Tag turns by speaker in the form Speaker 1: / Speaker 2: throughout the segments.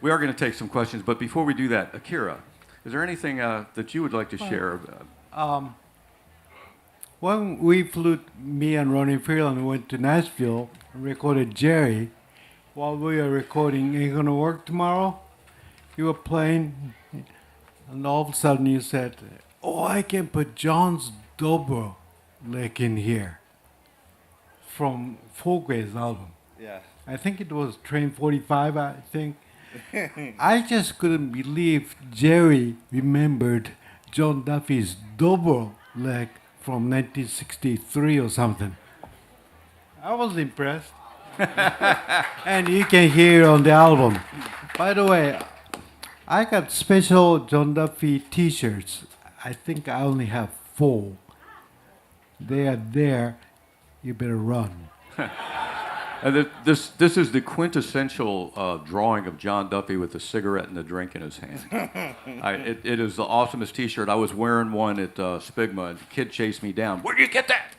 Speaker 1: We are going to take some questions, but before we do that, Akira, is there anything that you would like to share?
Speaker 2: When we flew, me and Ronnie Freeland went to Nashville and recorded Jerry. While we were recording, "Are you going to work tomorrow?" You were playing, and all of a sudden you said, "Oh, I can put John's dobro lick in here," from Folkways album.
Speaker 3: Yeah.
Speaker 2: I think it was Train 45, I think. I just couldn't believe Jerry remembered John Duffy's dobro lick from 1963 or something. I was impressed. And you can hear it on the album. By the way, I got special John Duffy t-shirts. I think I only have 4. They are there. You better run.
Speaker 1: And this is the quintessential drawing of John Duffy with a cigarette and a drink in his hand. It is the awesomest T-shirt. I was wearing one at Spigma, and the kid chased me down. "Where did you get that?"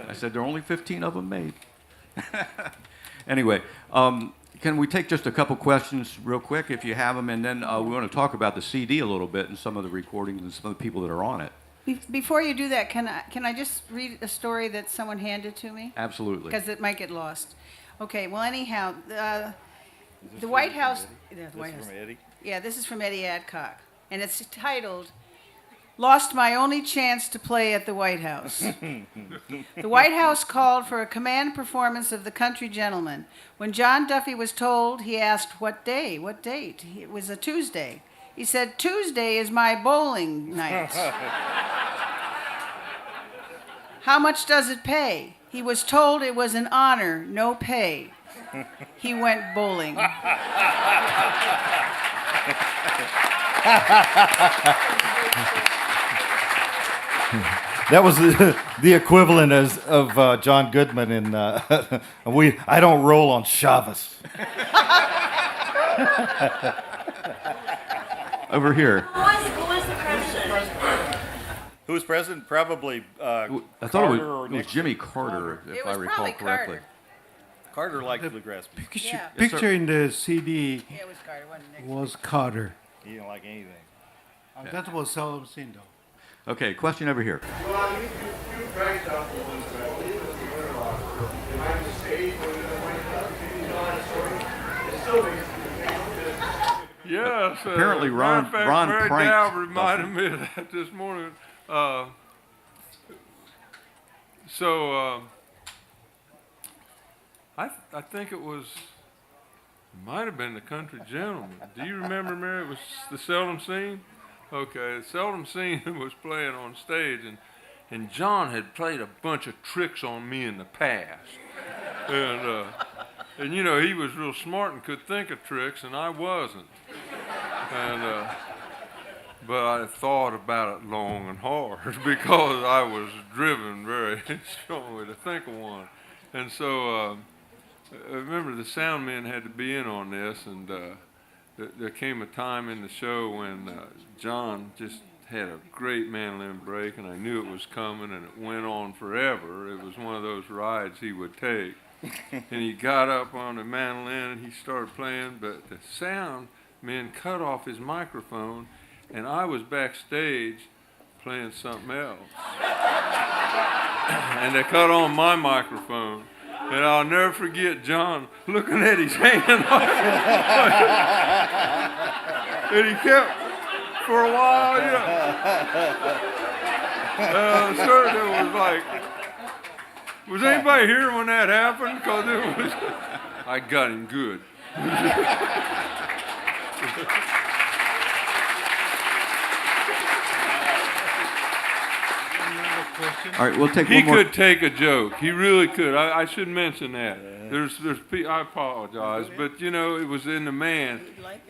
Speaker 1: I said, "There are only 15 of them made." Anyway, can we take just a couple questions real quick, if you have them, and then we want to talk about the CD a little bit and some of the recordings and some of the people that are on it.
Speaker 4: Before you do that, can I just read a story that someone handed to me?
Speaker 1: Absolutely.
Speaker 4: Because it might get lost. Okay, well, anyhow, the White House...
Speaker 3: This is from Eddie?
Speaker 4: Yeah, this is from Eddie Adcock. And it's titled, "Lost My Only Chance to Play at the White House." The White House called for a command performance of The Country Gentleman. When John Duffy was told, he asked, "What day? What date?" It was a Tuesday. He said, "Tuesday is my bowling night." "How much does it pay?" He was told it was an honor, no pay. He went bowling.
Speaker 3: That was the equivalent of John Goodman in I don't roll on Shabbos.
Speaker 1: Over here.
Speaker 5: Who was the president?
Speaker 3: Who was president? Probably
Speaker 1: I thought
Speaker 3: Carter
Speaker 1: it
Speaker 3: or
Speaker 1: was
Speaker 3: Nixon.
Speaker 1: Jimmy Carter,
Speaker 4: It
Speaker 1: if
Speaker 4: was
Speaker 1: I recall
Speaker 4: probably
Speaker 1: correctly.
Speaker 3: Carter liked bluegrass music.
Speaker 4: Yeah.
Speaker 2: Picture in the CD
Speaker 4: Yeah, it was Carter, wasn't it?
Speaker 2: was Carter.
Speaker 3: He didn't like anything.
Speaker 2: That was seldom seen, though.
Speaker 1: Okay, question over here.
Speaker 6: Well, you cracked up once, but I believe it was the winter locker room. Behind the stage when we went up, you know that story? It still makes me
Speaker 7: Yes.
Speaker 1: Apparently
Speaker 7: matter of fact,
Speaker 1: Ron
Speaker 7: Mary
Speaker 1: pranked
Speaker 7: Dow reminded me of that this morning. I think it might have been the Country Gentleman. Do you remember, Mary? It was the Seldom Scene? Okay, the Seldom Scene was playing on stage, and John had played a bunch of tricks on me in the past. And you know, he was real smart and could think of tricks, and I wasn't. But I thought about it long and hard because I was driven very strongly to think of one. And so I remember the sound men had to be in on this, and there came a time in the show when John just had a great mandolin break, and I knew it was coming, and it went on forever. It was one of those rides he would take. And he got up on the mandolin and he started playing, but the sound men cut off his microphone, and I was backstage playing something else. And they cut on my microphone. And I'll never forget John looking at his hand. And he kept, for a while, certainly it was like, was anybody here when that happened? Because it was, I got him good.
Speaker 1: All right, we'll take
Speaker 7: He
Speaker 1: one more.
Speaker 7: could take a joke. He really could. I should mention that. I apologize, but you know, it was in the man.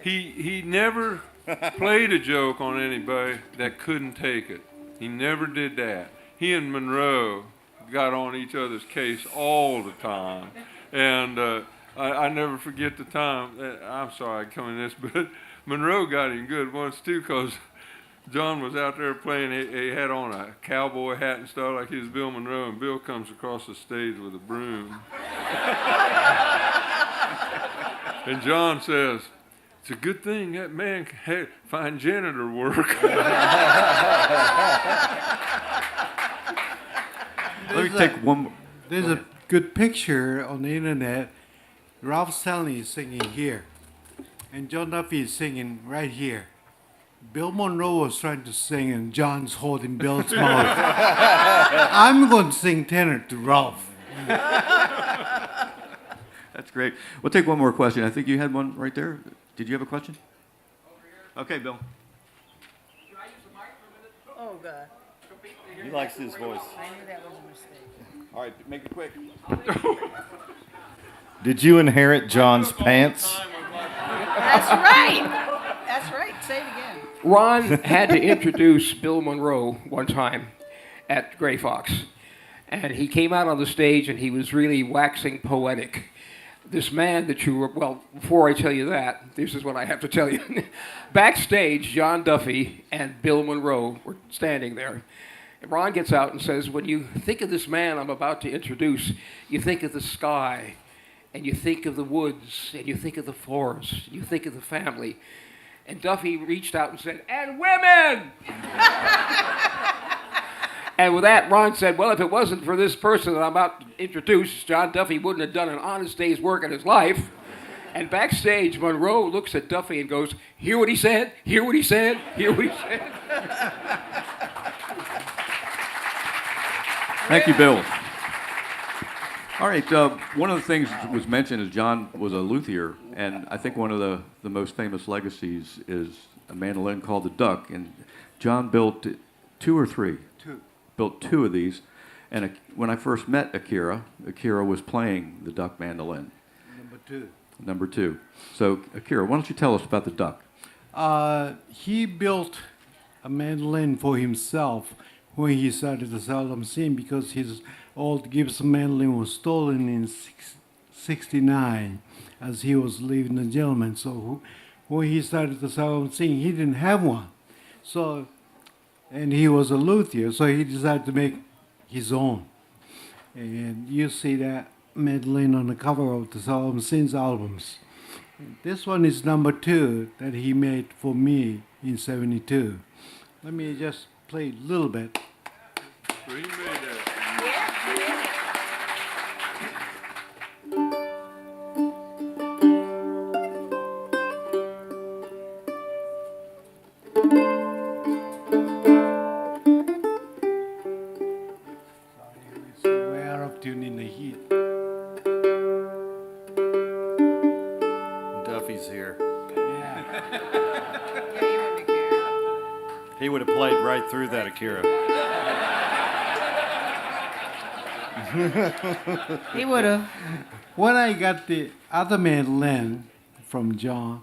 Speaker 7: He never played a joke on anybody that couldn't take it. He never did that. He and Monroe got on each other's case all the time, and I never forget the time. I'm sorry I come in this, but Monroe got him good once too, because John was out there playing. He had on a cowboy hat and stuff like he was Bill Monroe, and Bill comes across the stage with a broom. And John says, it's a good thing that man can find janitor work.
Speaker 1: Let me take one.
Speaker 2: There's a good picture on the internet. Ralph Stanley is singing here, and John Duffey is singing right here. Bill Monroe was trying to sing, and John's holding Bill's mouth. I'm going to sing tenor to Ralph.
Speaker 1: That's great. We'll take one more question. I think you had one right there. Did you have a question? Okay, Bill.
Speaker 4: Oh, God.
Speaker 3: He likes his voice.
Speaker 4: I knew that was a mistake.
Speaker 1: All right, make it quick.
Speaker 3: Did you inherit John's pants?
Speaker 4: That's right. That's right. Say it again.
Speaker 8: Ron had to introduce Bill Monroe one time at Gray Fox. And he came out on the stage and he was really waxing poetic. This man that you were, well, before I tell you that, this is what I have to tell you. Backstage, John Duffey and Bill Monroe were standing there. And Ron gets out and says, when you think of this man I'm about to introduce, you think of the sky, and you think of the woods, and you think of the forest, you think of the family. And Duffey reached out and said, and women! And with that, Ron said, well, if it wasn't for this person that I'm about to introduce, John Duffey wouldn't have done an honest day's work in his life. And backstage, Monroe looks at Duffey and goes, hear what he said? Hear what he said? Hear what he said?
Speaker 1: Thank you, Bill. All right, one of the things that was mentioned is John was a luthier, and I think one of the most famous legacies is a mandolin called the Duck, and John built 2 or 3? Built 2 of these, and when I first met Akira was playing the Duck mandolin. Number 2. So, Akira, why don't you tell us about the Duck?
Speaker 2: He built a mandolin for himself when he started the Saddam scene because his old Gibson mandolin was stolen in '69 as he was leaving the gentleman. So when he started the Saddam scene, he didn't have one. So, and he was a luthier, so he decided to make his own. And you see that mandolin on the cover of the Saddam Scene's albums. This one is number 2 that he made for me in '72. Let me just play a little bit.
Speaker 7: So he made that.
Speaker 2: It's way out of tune in the heat.
Speaker 3: Duffy's here.
Speaker 2: Yeah.
Speaker 3: He would have played right through that, Akira.
Speaker 4: He would have.
Speaker 2: When I got the other mandolin from John,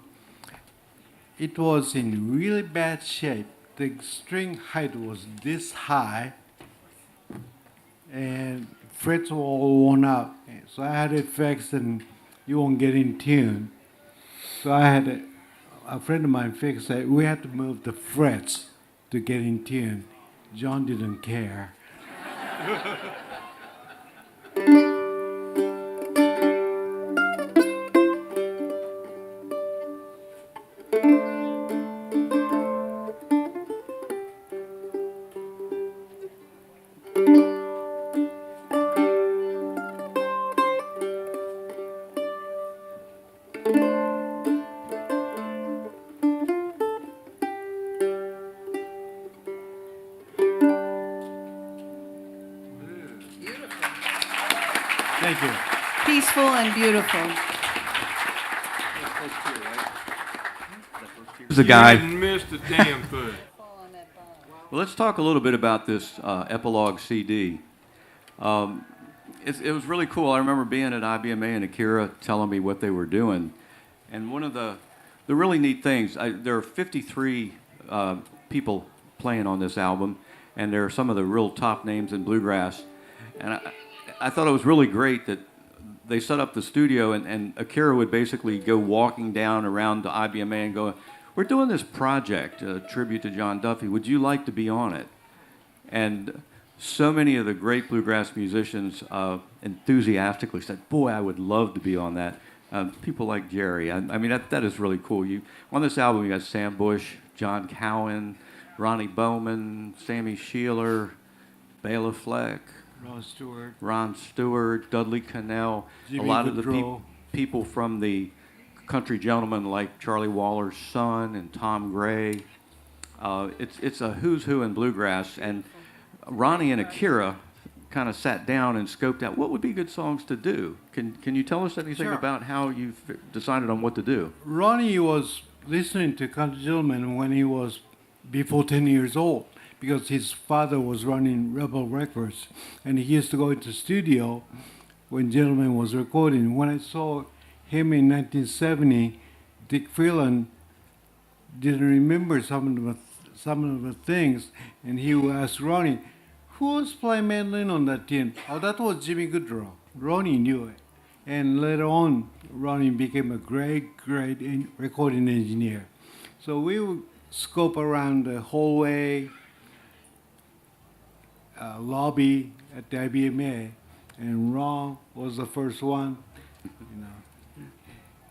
Speaker 2: it was in really bad shape. The string height was this high, and frets were all worn out. So I had it fixed, and you won't get in tune. So I had a friend of mine fix it. We had to move the frets to get in tune. John didn't care. Thank you.
Speaker 4: Peaceful and beautiful.
Speaker 1: This is a guy.
Speaker 7: Didn't miss the damn thing.
Speaker 1: Well, let's talk a little bit about this Epilogue CD. It was really cool. I remember being at IBMA and Akira telling me what they were doing. And one of the really neat things, there are 53 people playing on this album, and there are some of the real top names in bluegrass. And I thought it was really great that they set up the studio, and Akira would basically go walking down around the IBMA and go, we're doing this project, a tribute to John Duffey. Would you like to be on it? And so many of the great bluegrass musicians enthusiastically said, boy, I would love to be on that. people like Jerry. I mean, that is really cool. You on this album, you got Sam Bush, John Cowan, Ronnie Bowman, Sammy Sheeler, Bela Fleck, Ron Stewart, Dudley Connell,
Speaker 2: Jimmy
Speaker 1: a lot of the
Speaker 2: Goodrow.
Speaker 1: people from the country gentlemen like Charlie Waller's son and Tom Gray. It's a who's who in bluegrass, and Ronnie and Akira kind of sat down and scoped out what would be good songs to do. Can you tell us anything
Speaker 2: Sure.
Speaker 1: about how you decided on what to do?
Speaker 2: Ronnie was listening to Country Gentleman when he was before 10 years old because his father was running Rebel Records, and he used to go into studio when Gentleman was recording. When I saw him in 1970, Dick Phelan didn't remember some of the things, and he asked Ronnie, "Who was playing mandolin on that tune?" Oh, that was Jimmy Goodrow. Ronnie knew it, and later on, Ronnie became a great recording engineer. So we would scope around the hallway, lobby at the IBMA, and Ron was the first one,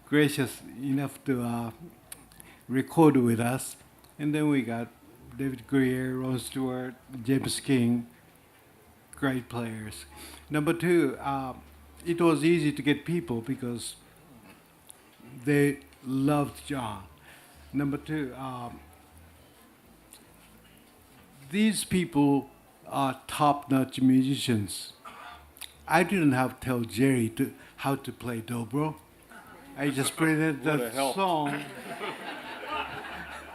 Speaker 2: gracious enough to record with us. And then we got David Greer, Ron Stewart, James King, great players. Number two, it was easy to get people because they loved John. Number two, these people are top-notch musicians. I didn't have to tell Jerry how to play dobro. I just played that song.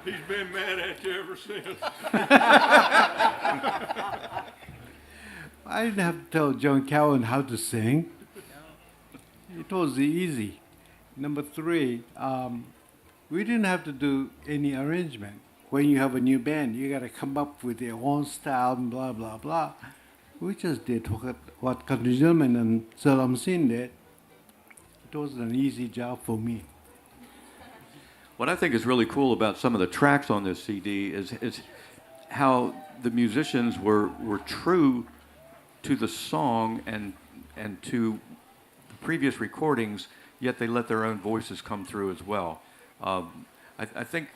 Speaker 7: He's been mad at you ever since.
Speaker 2: I didn't have to tell John Cowan how to sing. It was easy. Number three, we didn't have to do any arrangement. When you have a new band, you got to come up with your own style and blah, blah, blah. We just did what Country Gentleman and Salam Sin did. It was an easy job for me.
Speaker 1: What I think is really cool about some of the tracks on this CD is how the musicians were true to the song and to previous recordings, yet they let their own voices come through as well. I think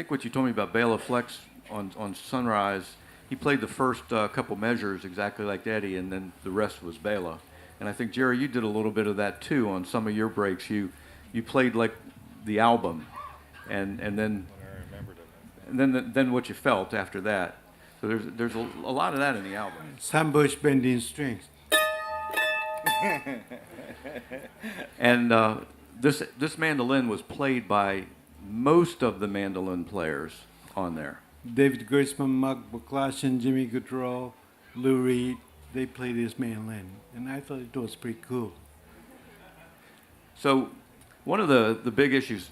Speaker 1: what you told me about Bela Flex on Sunrise, he played the first couple measures exactly like Eddie, and then the rest was Bela. And I think, Jerry, you did a little bit of that too on some of your breaks. You played like the album, and then what you felt after that. So there's a lot of that in the album.
Speaker 2: Sam Bush bending strings.
Speaker 1: And this mandolin was played by most of the mandolin players on there.
Speaker 2: David Grossman, Mark Baclashian, Jimmy Goodrow, Lou Reed, they played this mandolin, and I thought it was pretty cool.
Speaker 1: So one of the big issues,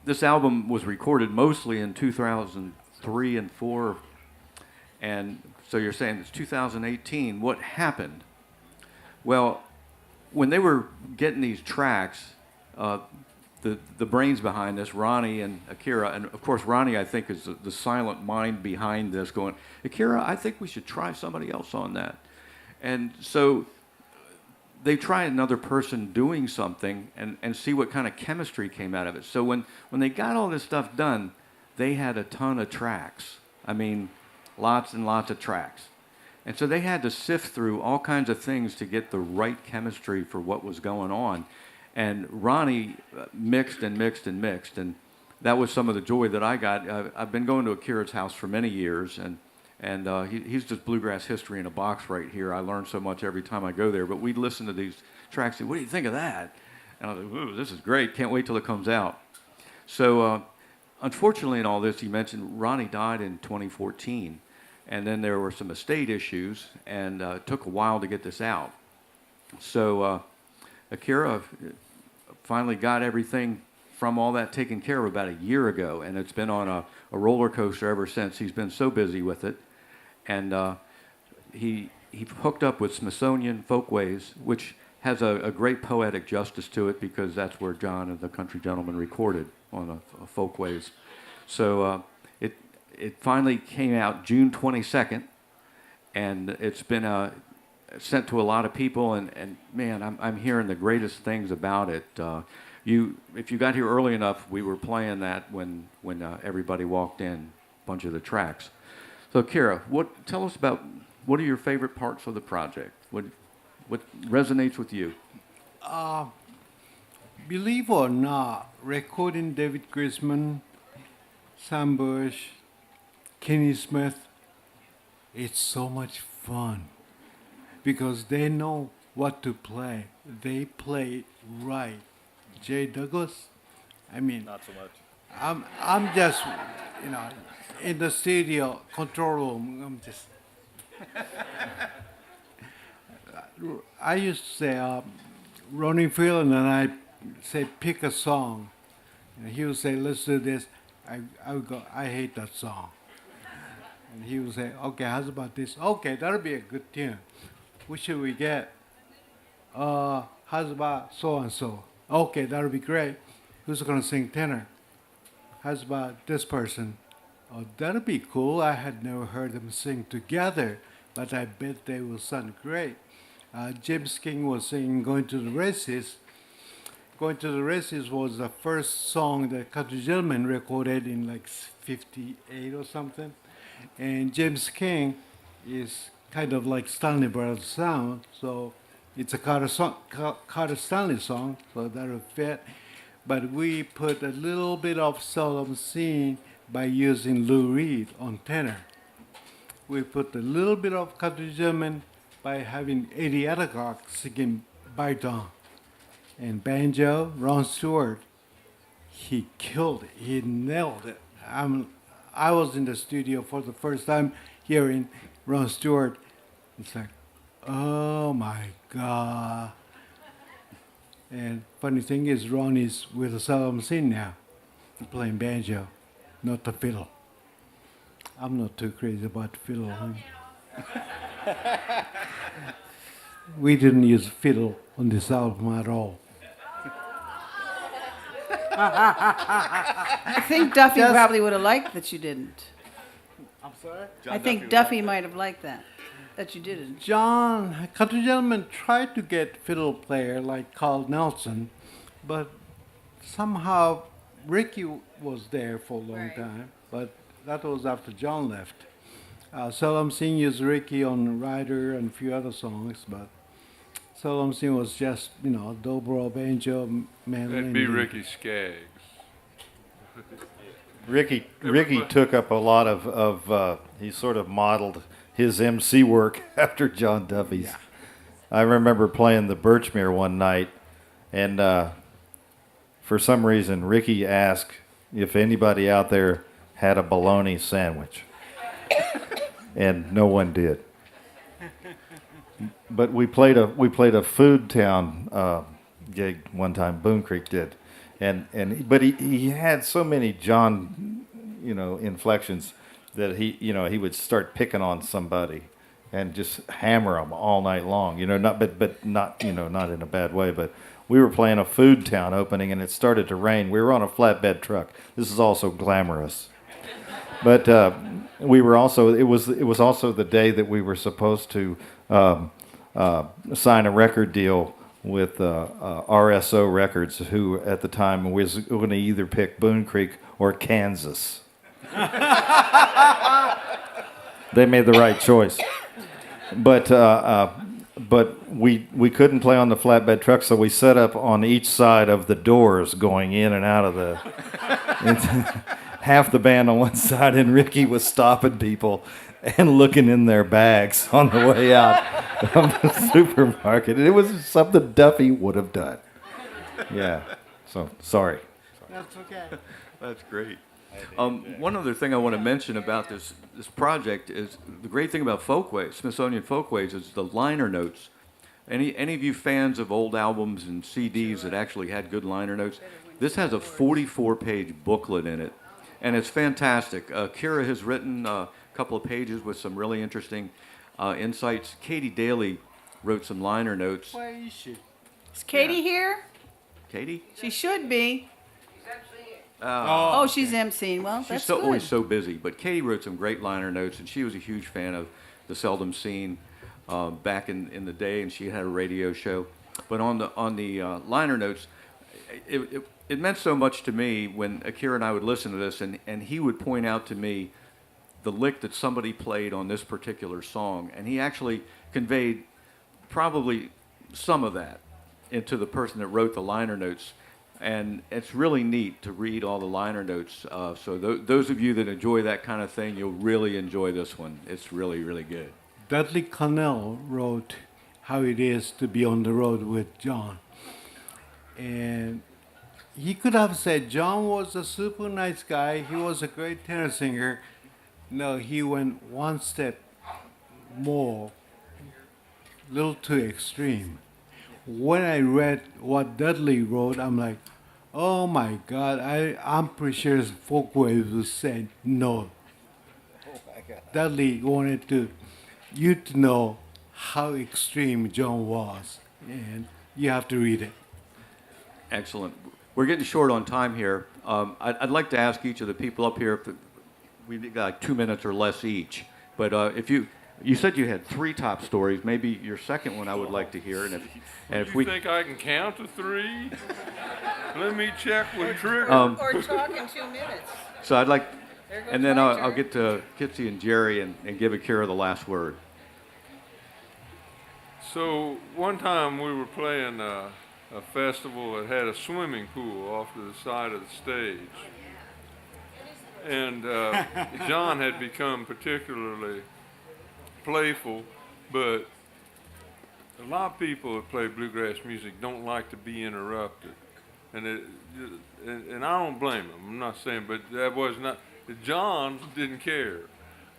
Speaker 1: this album was recorded mostly in 2003 and 4, and so you're saying it's 2018. What happened? Well, when they were getting these tracks, the brains behind this, Ronnie and Akira, and of course Ronnie, I think, is the silent mind behind this, going, Akira, I think we should try somebody else on that. And so they try another person doing something and see what kind of chemistry came out of it. So when they got all this stuff done, they had a ton of tracks. I mean, lots and lots of tracks. And so they had to sift through all kinds of things to get the right chemistry for what was going on. And Ronnie mixed and mixed and mixed, and that was some of the joy that I got. I've been going to Akira's house for many years, and he's just bluegrass history in a box right here. I learn so much every time I go there. But we'd listen to these tracks and say, what do you think of that? And I was like, ooh, this is great. Can't wait till it comes out. So unfortunately in all this, he mentioned Ronnie died in 2014. And then there were some estate issues, and it took a while to get this out. So Akira finally got everything from all that taken care of about a year ago, and it's been on a roller coaster ever since. He's been so busy with it. And he hooked up with Smithsonian Folkways, which has a great poetic justice to it because that's where John and the Country Gentleman recorded on a Folkways. So it finally came out June 22nd, and it's been sent to a lot of people, and man, I'm hearing the greatest things about it. If you got here early enough, we were playing that when everybody walked in, a bunch of the tracks. So, Akira, tell us about what are your favorite parts of the project? What resonates with you?
Speaker 2: Believe or not, recording David Grisman, Sam Bush, Kenny Smith, it's so much fun because they know what to play. They play right. Jay Douglas, I mean,
Speaker 3: Not so much.
Speaker 2: I'm just, in the studio control room. I'm just. I used to say, Ronnie Freeland and I say pick a song, and he would say, let's do this. I would go, I hate that song. And he would say, okay, how's about this? Okay, that'll be a good tune. What should we get? How's about so and so? Okay, that'll be great. Who's gonna sing tenor? How's about this person? Oh, that'll be cool. I had never heard them sing together, but I bet they will sound great. James King was singing Going to the Races. Going to the Races was the first song that Country Gentleman recorded in like 58 or something. And James King is kind of like Stanley Brothers sound, so it's a Carter Stanley song, so that'll fit. But we put a little bit of Seldom Seen by using Lou Reed on tenor. We put a little bit of Country Gentleman by having Eddie Adcock singing baritone. And banjo, Ron Stewart, he killed it. He nailed it. I was in the studio for the first time hearing Ron Stewart. It's like, oh my God. And funny thing is, Ron is with the Seldom Seen now, playing banjo, not the fiddle. I'm not too crazy about the fiddle. We didn't use fiddle on this album at all.
Speaker 4: I think Duffy probably would have liked that you didn't.
Speaker 2: I'm sorry?
Speaker 4: I think Duffy might have liked that you didn't.
Speaker 2: John, Country Gentleman tried to get fiddle player like Carl Nelson, but somehow Ricky was there for a long time, but that was after John left. Seldom Seen used Ricky on Rider and a few other songs, but Seldom Seen was just, dobro, banjo, mandolin.
Speaker 7: That'd be Ricky Skaggs.
Speaker 3: Ricky took up a lot of he sort of modeled his MC work after John Duffey's.
Speaker 2: Yeah.
Speaker 3: I remember playing the Birchmere one night, and for some reason Ricky asked if anybody out there had a bologna sandwich, and no one did. But we played a Food Town gig one time. Boone Creek did, but he had so many John, inflections that he would start picking on somebody and just hammer them all night long. Not not in a bad way. But we were playing a Food Town opening and it started to rain. We were on a flatbed truck. This is also glamorous. But we were also it was also the day that we were supposed to sign a record deal with RSO Records, who at the time was going to either pick Boone Creek or Kansas. They made the right choice, but we couldn't play on the flatbed truck, so we set up on each side of the doors going in and out of the. Half the band on one side, and Ricky was stopping people and looking in their bags on the way out of the supermarket. And it was something Duffy would have done. Yeah. So, sorry.
Speaker 2: That's okay.
Speaker 1: That's great. One other thing I want to mention about this project is the great thing about Folkways, Smithsonian Folkways, is the liner notes. Any of you fans of old albums and CDs that actually had good liner notes, this has a 44-page booklet in it. And it's fantastic. Akira has written a couple of pages with some really interesting insights. Katie Daly wrote some liner notes.
Speaker 2: Where is she?
Speaker 4: Is Katie here?
Speaker 1: Katie?
Speaker 4: She should be.
Speaker 1: Oh,
Speaker 4: Oh, she's emceeing. Well,
Speaker 1: she's
Speaker 4: that's
Speaker 1: always
Speaker 4: good.
Speaker 1: so busy. But Katie wrote some great liner notes, and she was a huge fan of the Seldom Seen. back in the day, and she had a radio show. But on the liner notes, it meant so much to me when Akira and I would listen to this, and he would point out to me the lick that somebody played on this particular song, and he actually conveyed probably some of that into the person that wrote the liner notes. And it's really neat to read all the liner notes. So those of you that enjoy that kind of thing, you'll really enjoy this one. It's really, really good.
Speaker 2: Dudley Connell wrote How It Is to Be on the Road with John. And he could have said John was a super nice guy. He was a great tenor singer. No, he went one step more, a little too extreme. When I read what Dudley wrote, I'm like, oh my God, I'm pretty sure Folkways was saying no. Dudley wanted you to know how extreme John was, and you have to read it.
Speaker 1: Excellent. We're getting short on time here. I'd like to ask each of the people up here, we've got like 2 minutes or less each, but if you said you had 3 top stories. Maybe your second one I would like to hear. And if
Speaker 7: You think I can count to 3? Let me check with Trigger.
Speaker 4: Or talk in 2 minutes.
Speaker 1: So I'd like,
Speaker 4: There goes
Speaker 1: and then
Speaker 4: my
Speaker 1: I'll
Speaker 4: turn.
Speaker 1: get to Kitsy and Jerry and give Akira the last word.
Speaker 7: So one time we were playing a festival that had a swimming pool off to the side of the stage. And John had become particularly playful, but a lot of people that play bluegrass music don't like to be interrupted. And I don't blame them. I'm not saying, but that was not, John didn't care.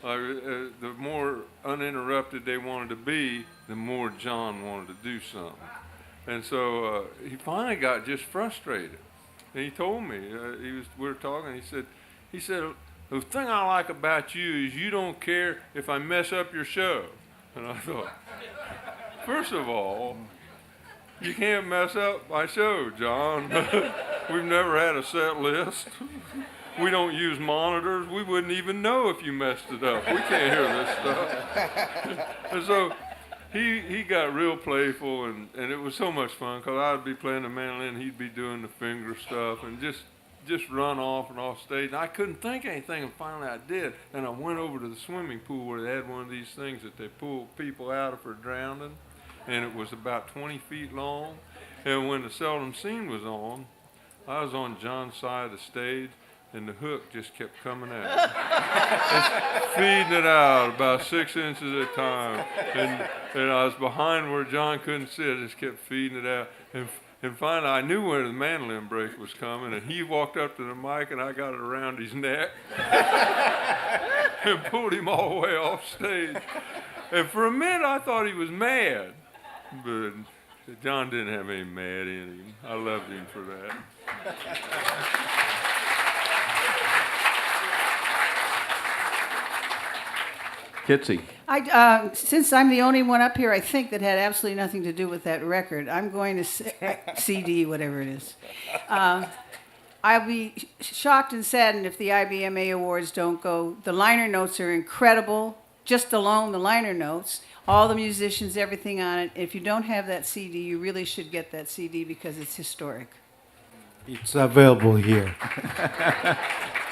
Speaker 7: The more uninterrupted they wanted to be, the more John wanted to do something. And so he finally got just frustrated. And he told me, we were talking, he said, the thing I like about you is you don't care if I mess up your show. And I thought, first of all, you can't mess up my show, John. We've never had a set list. We don't use monitors. We wouldn't even know if you messed it up. We can't hear this stuff. And so he got real playful, and it was so much fun because I'd be playing the mandolin, he'd be doing the finger stuff, and just run off and off stage. And I couldn't think of anything, and finally I did. And I went over to the swimming pool where they had one of these things that they pull people out of for drowning, and it was about 20 feet long. And when the Seldom Scene was on, I was on John's side of the stage, and the hook just kept coming out. Just feeding it out about 6 inches at a time. And I was behind where John couldn't see it, just kept feeding it out. And finally, I knew when the mandolin break was coming, and he walked up to the mic, and I got it around his neck and pulled him all the way off stage. And for a minute, I thought he was mad, but John didn't have any mad in him. I loved him for that.
Speaker 1: Kitsy.
Speaker 4: Since I'm the only one up here, I think that had absolutely nothing to do with that record. I'm going to CD, whatever it is. I'll be shocked and saddened if the IBMA Awards don't go. The liner notes are incredible. Just alone, the liner notes, all the musicians, everything on it. If you don't have that CD, you really should get that CD because it's historic.
Speaker 2: It's available here.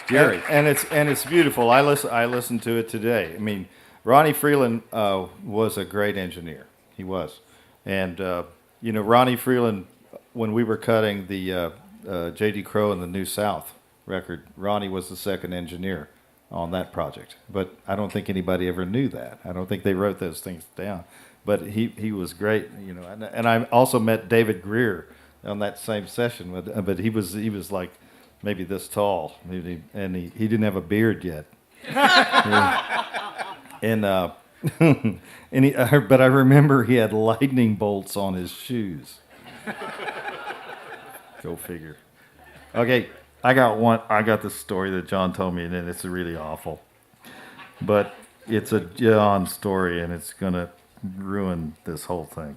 Speaker 1: Jerry.
Speaker 3: And it's beautiful. I listened to it today. I mean, Ronnie Freeland was a great engineer. He was, and Ronnie Freeland, when we were cutting the J.D. Crowe and the New South record, Ronnie was the second engineer on that project. But I don't think anybody ever knew that. I don't think they wrote those things down. But he was great, And I also met David Greer on that same session. But he was like maybe this tall, and he didn't have a beard yet. But I remember he had lightning bolts on his shoes. Go figure. Okay, I got this story that John told me, and it's really awful. But it's a John story, and it's gonna ruin this whole thing.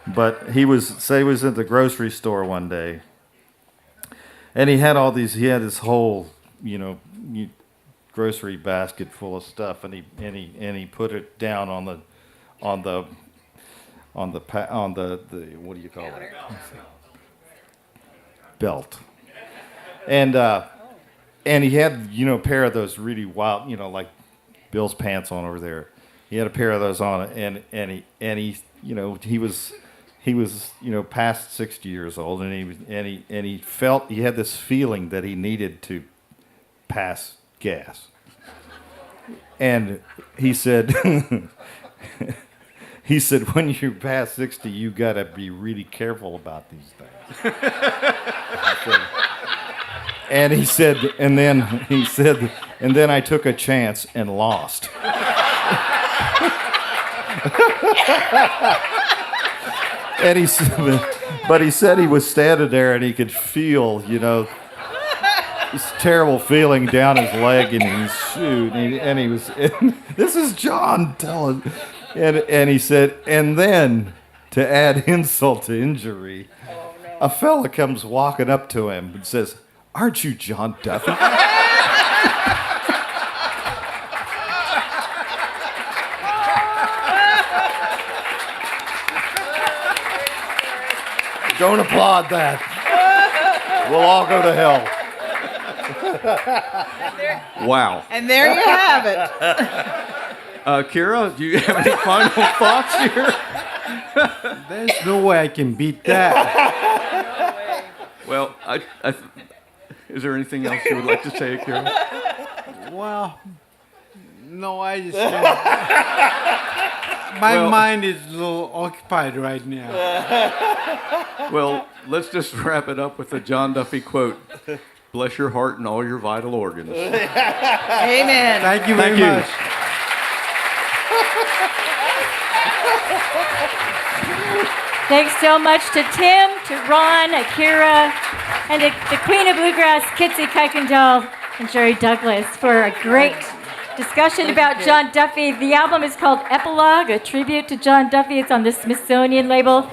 Speaker 3: But he was at the grocery store one day, and he had this whole, grocery basket full of stuff, and he put it down on on the what do you call it? Belt. And he had, you know, a pair of those really wild, you know, like Bill's pants on over there. He had a pair of those on, and he you know, he was you know, past 60 years old, and he felt, he had this feeling that he needed to pass gas. And he said he said, when you're past 60, you got to be really careful about these things. And he said, and then I took a chance and lost. And he said, but he said he was standing there and he could feel, you know, this terrible feeling down his leg, and he's shooting, and he was, and this is John telling, and he said, and then to add insult to injury, a fella comes walking up to him and says, "Aren't you John Duffey?" Don't applaud that. We'll all go to hell.
Speaker 1: Wow.
Speaker 4: And there you have it.
Speaker 1: Kira, do you have any final thoughts here?
Speaker 2: There's no way I can beat that.
Speaker 1: Well, is there anything else you would like to say, Akira?
Speaker 2: Well, no, I just can't. My mind is a little occupied right now.
Speaker 1: Well, let's just wrap it up with the John Duffey quote. Bless your heart and all your vital organs.
Speaker 4: Amen.
Speaker 2: Thank you very much.
Speaker 5: Thanks so much to Tim, to Ron, Akira, and the Queen of Bluegrass, Kitsy, Kuykendall, and Jerry Douglas for a great discussion about John Duffey. The album is called Epilogue, a tribute to John Duffey. It's on the Smithsonian label.